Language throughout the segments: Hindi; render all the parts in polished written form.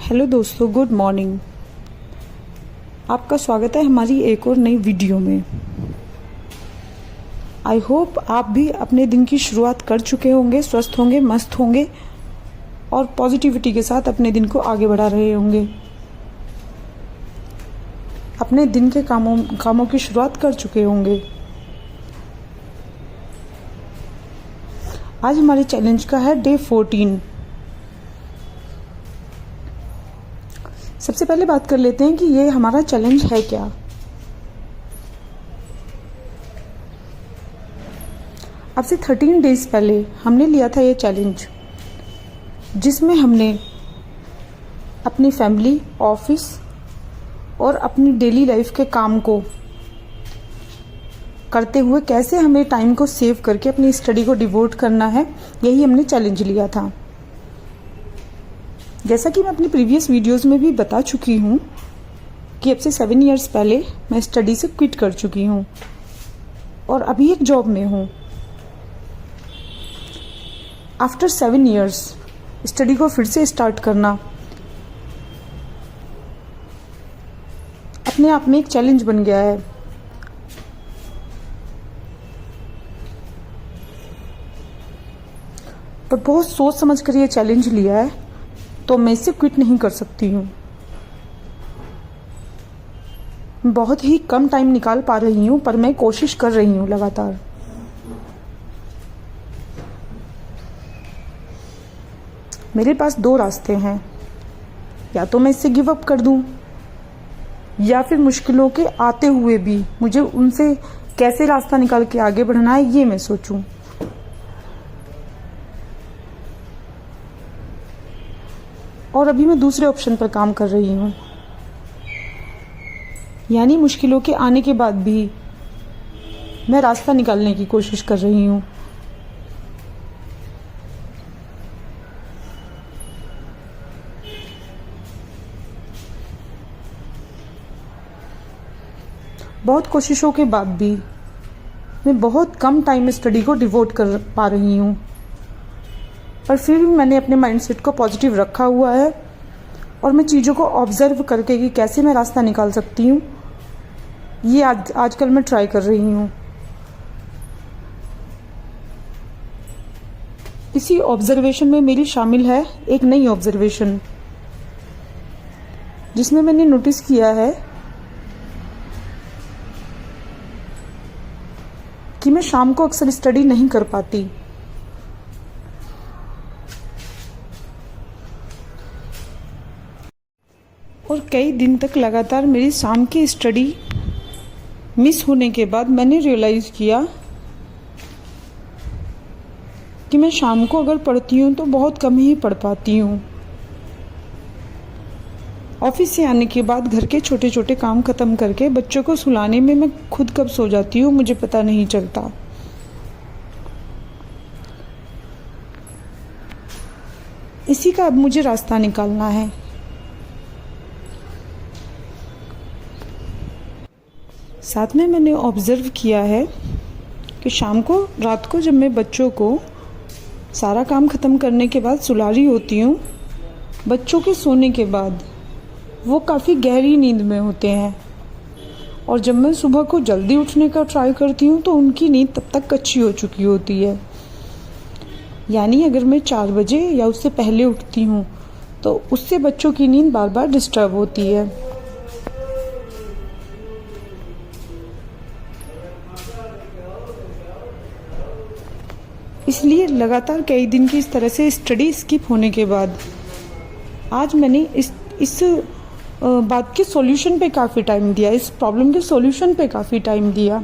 हेलो दोस्तों, गुड मॉर्निंग। आपका स्वागत है हमारी एक और नई वीडियो में। आई होप आप भी अपने दिन की शुरुआत कर चुके होंगे, स्वस्थ होंगे, मस्त होंगे और पॉजिटिविटी के साथ अपने दिन को आगे बढ़ा रहे होंगे। अपने दिन के कामों की शुरुआत कर चुके होंगे। आज हमारे चैलेंज का है डे 14। सबसे पहले बात कर लेते हैं कि ये हमारा चैलेंज है क्या। अब से 13 डेज पहले हमने लिया था ये चैलेंज, जिसमें हमने अपनी फैमिली, ऑफिस और अपनी डेली लाइफ के काम को करते हुए कैसे हमें टाइम को सेव करके अपनी स्टडी को डिवोट करना है, यही हमने चैलेंज लिया था। जैसा कि मैं अपनी प्रीवियस वीडियोस में भी बता चुकी हूँ कि अब से 7 इयर्स पहले मैं स्टडी से क्विट कर चुकी हूँ और अभी एक जॉब में हूँ। आफ्टर 7 इयर्स स्टडी को फिर से स्टार्ट करना अपने आप में एक चैलेंज बन गया है। और बहुत सोच समझ कर ये चैलेंज लिया है, तो मैं इसे क्विट नहीं कर सकती हूँ। बहुत ही कम टाइम निकाल पा रही हूँ, पर मैं कोशिश कर रही हूँ लगातार। मेरे पास 2 रास्ते हैं, या तो मैं इससे गिव अप कर दूँ, या फिर मुश्किलों के आते हुए भी मुझे उनसे कैसे रास्ता निकाल के आगे बढ़ना है ये मैं सोचूं। और अभी मैं दूसरे ऑप्शन पर काम कर रही हूँ, यानी मुश्किलों के आने के बाद भी मैं रास्ता निकालने की कोशिश कर रही हूँ। बहुत कोशिशों के बाद भी मैं बहुत कम टाइम स्टडी को डिवोट कर पा रही हूँ, पर फिर भी मैंने अपने माइंडसेट को पॉजिटिव रखा हुआ है और मैं चीज़ों को ऑब्जर्व करके कि कैसे मैं रास्ता निकाल सकती हूँ, ये आजकल मैं ट्राई कर रही हूँ। इसी ऑब्जर्वेशन में मेरी शामिल है एक नई ऑब्जर्वेशन, जिसमें मैंने नोटिस किया है कि मैं शाम को अक्सर स्टडी नहीं कर पाती। और कई दिन तक लगातार मेरी शाम की स्टडी मिस होने के बाद मैंने रियलाइज़ किया कि मैं शाम को अगर पढ़ती हूँ तो बहुत कम ही पढ़ पाती हूँ। ऑफिस से आने के बाद घर के छोटे छोटे काम ख़त्म करके बच्चों को सुलाने में मैं खुद कब सो जाती हूँ मुझे पता नहीं चलता। इसी का अब मुझे रास्ता निकालना है। साथ में मैंने ऑब्ज़र्व किया है कि शाम को, रात को जब मैं बच्चों को सारा काम ख़त्म करने के बाद सुला रही होती हूँ, बच्चों के सोने के बाद वो काफ़ी गहरी नींद में होते हैं, और जब मैं सुबह को जल्दी उठने का ट्राई करती हूँ तो उनकी नींद तब तक कच्ची हो चुकी होती है। यानी अगर मैं 4 बजे या उससे पहले उठती हूँ तो उससे बच्चों की नींद बार बार डिस्टर्ब होती है। इसलिए लगातार कई दिन की इस तरह से स्टडी स्किप होने के बाद आज मैंने इस बात के सॉल्यूशन पे काफ़ी टाइम दिया, इस प्रॉब्लम के सॉल्यूशन पे काफ़ी टाइम दिया।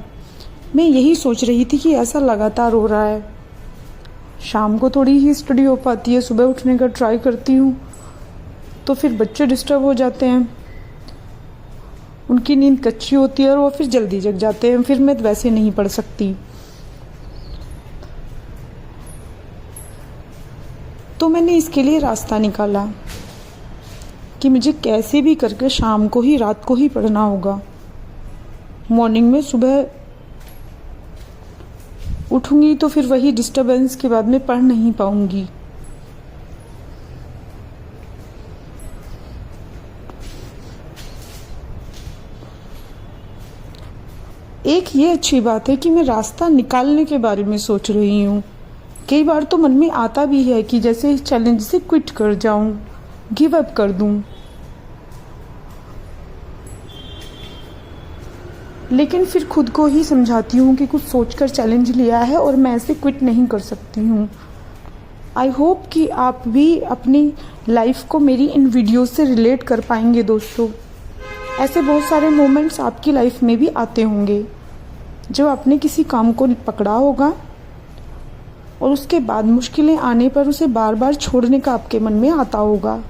मैं यही सोच रही थी कि ऐसा लगातार हो रहा है, शाम को थोड़ी ही स्टडी हो पाती है, सुबह उठने का ट्राई करती हूँ तो फिर बच्चे डिस्टर्ब हो जाते हैं, उनकी नींद कच्ची होती है और वो फिर जल्दी जग जाते हैं, फिर मैं वैसे नहीं पढ़ सकती। तो मैंने इसके लिए रास्ता निकाला कि मुझे कैसे भी करके शाम को ही, रात को ही पढ़ना होगा। मॉर्निंग में सुबह उठूंगी तो फिर वही डिस्टरबेंस के बाद में पढ़ नहीं पाऊंगी। एक ये अच्छी बात है कि मैं रास्ता निकालने के बारे में सोच रही हूँ। कई बार तो मन में आता भी है कि जैसे इस चैलेंज से क्विट कर जाऊँ, गिव अप कर दूँ, लेकिन फिर खुद को ही समझाती हूँ कि कुछ सोचकर चैलेंज लिया है और मैं ऐसे क्विट नहीं कर सकती हूँ। आई होप कि आप भी अपनी लाइफ को मेरी इन वीडियोस से रिलेट कर पाएंगे दोस्तों। ऐसे बहुत सारे मोमेंट्स आपकी लाइफ में भी आते होंगे जब आपने किसी काम को पकड़ा होगा और उसके बाद मुश्किलें आने पर उसे बार बार छोड़ने का आपके मन में आता होगा,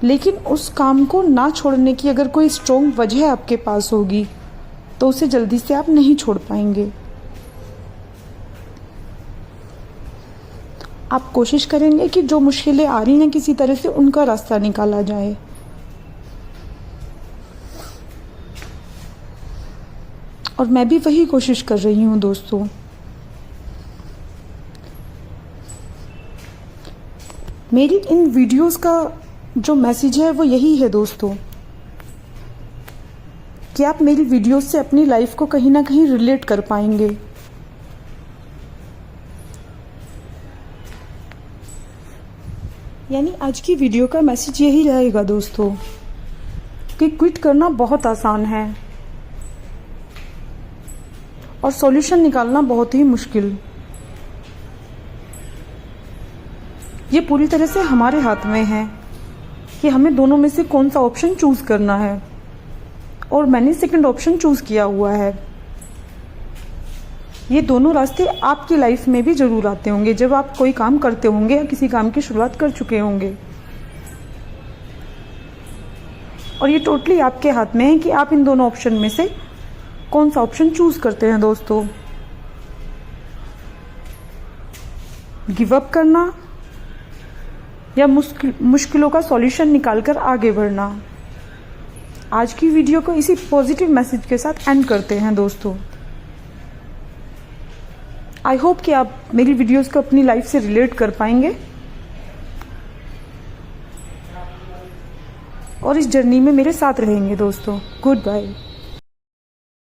लेकिन उस काम को ना छोड़ने की अगर कोई स्ट्रॉन्ग वजह आपके पास होगी तो उसे जल्दी से आप नहीं छोड़ पाएंगे। आप कोशिश करेंगे कि जो मुश्किलें आ रही हैं किसी तरह से उनका रास्ता निकाला जाए। और मैं भी वही कोशिश कर रही हूँ दोस्तों। मेरी इन वीडियोस का जो मैसेज है वो यही है दोस्तों कि आप मेरी वीडियोस से अपनी लाइफ को कहीं ना कहीं रिलेट कर पाएंगे। यानी आज की वीडियो का मैसेज यही रहेगा दोस्तों कि क्विट करना बहुत आसान है और सॉल्यूशन निकालना बहुत ही मुश्किल। ये पूरी तरह से हमारे हाथ में है कि हमें दोनों में से कौन सा ऑप्शन चूज करना है, और मैंने सेकंड ऑप्शन चूज किया हुआ है। ये दोनों रास्ते आपकी लाइफ में भी जरूर आते होंगे जब आप कोई काम करते होंगे या किसी काम की शुरुआत कर चुके होंगे, और ये टोटली आपके हाथ में है कि आप इन दोनों ऑप्शन में से कौन सा ऑप्शन चूज करते हैं दोस्तों। गिव अप करना या मुश्किलों का सॉल्यूशन निकालकर आगे बढ़ना। आज की वीडियो को इसी पॉजिटिव मैसेज के साथ एंड करते हैं दोस्तों। आई होप कि आप मेरी वीडियोस को अपनी लाइफ से रिलेट कर पाएंगे और इस जर्नी में मेरे साथ रहेंगे दोस्तों। Good bye.